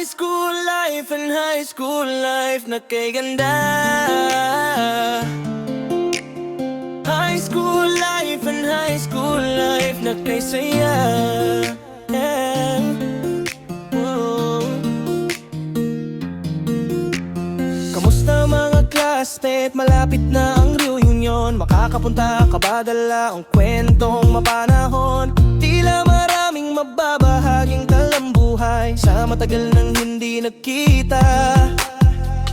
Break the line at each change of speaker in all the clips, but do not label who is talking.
High school life and high school life na kay ganda. High school life and high school life na kay saya. Yeah. Whoa. Kamusta mga classmate? Malapit na ang reunion. Makakapunta ka ba? Dala ang kwentong mapanahon. Tila maraming mababahaging talambuhay sa matagal nang hindi nagkita.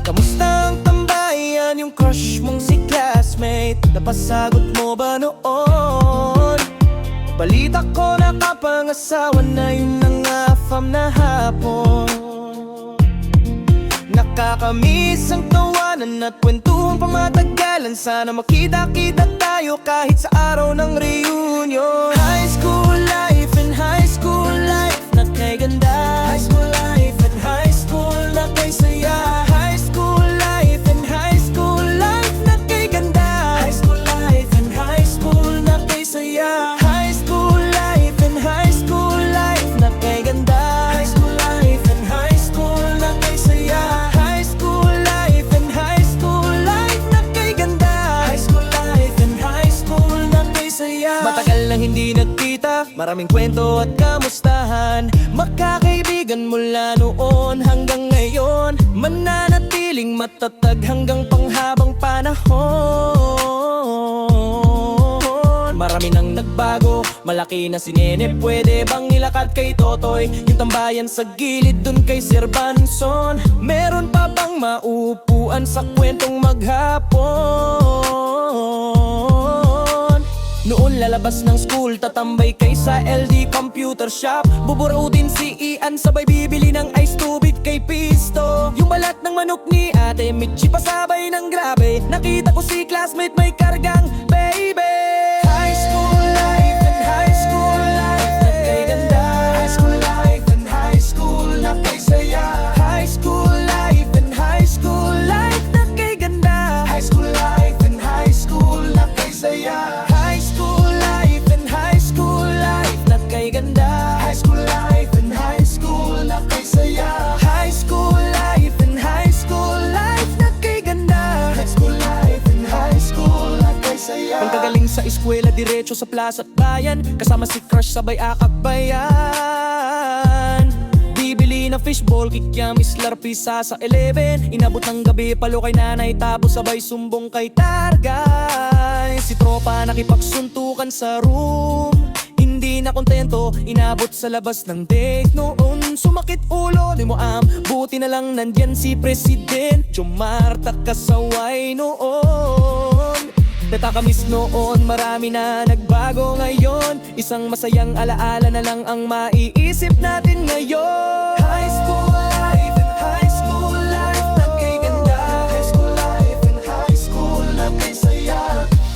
Kamusta ang tambayan? Yung crush mong si classmate, napasagot mo ba noon? Balita ko nakapangasawa na, yun ang afam na hapon. Nakakamiss ang tawanan at kwentuhang pamatagalan. Sana makita-kita tayo kahit sa araw ng reunion. High school life and high school life na kay ganda. High school life and high school na kay saya. High school life and high school life na kay ganda. High school life and high school na kay saya. High school life and high school life na kay ganda. High school life and high school na kay saya. High school life and high school life na kay ganda. High school life and high school na kay saya. Matagal nang hindi nagkita, maraming kwento at kamustahan. Magkakaibigan mula noon hanggang ngayon, mananatiling matatag hanggang panghabang panahon. Marami nang nagbago, malaki na si Nene. Pwede bang nilakad kay Totoy? Yung tambayan sa gilid dun kay Sir Banson. Meron pa bang maupuan sa kwentong maghapon? Noon lalabas ng school, tatambay kay sa LD Computer Shop. Buburo din si Ian, sabay bibili ng ice tubig kay Pisto. Yung balat ng manok ni Ate Michi, pasabay ng grabe. Nakita ko si classmate may kargang baby. High school life and high school life na kay ganda. High school life and high school na kay saya. High school life and high school life na kay ganda. High school life and high school na kay saya. High school life and high school life na kay ganda. High school life and high school na kay saya. High school life and high school life na kay ganda. High school life and high school na kay saya. Pagkagaling sa eskwela, diretso sa plaza at bayan. Kasama si crush, sabay akakbayan. Bibili na fishball, kikyam, islarpi sa 11. Inabot ng gabi, palo kay nanay, tapos sabay sumbong kay Targay. Si tropa nakipagsuntukan sa room, hindi na kontento, inabot sa labas ng date noon. Sumakit ulo, di mo buti na lang nandyan si President Jumarta kasaway noon. Natakamis noon, marami na nagbago ngayon. Isang masayang alaala na lang ang maiisip natin ngayon. High school life and high school life na kay ganda. High school life and high school na kay saya.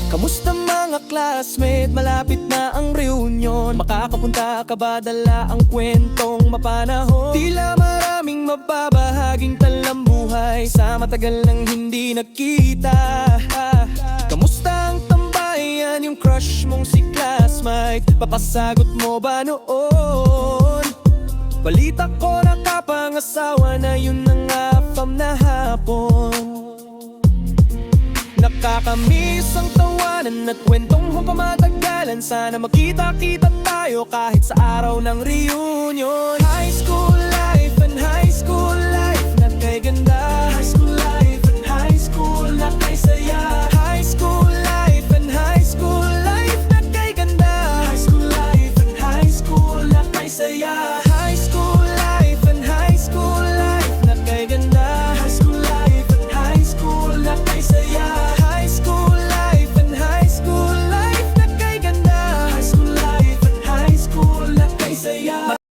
Kamusta mga classmate? Malapit na ang reunion. Makakapunta ka ba? Dala ang kwentong mapanahon. Tila maraming mababahaging talambuhay sa matagal nang hindi nagkita. Kamusta ang tambayan? Yung crush mong si classmate, papasagot mo ba noon? Balita ko nakapangasawa na, yun ang afam na hapon. Nakakamiss ang tawanan at kwentong pamatagalan. Sana makita-kita tayo kahit sa araw ng reunion. High school life and high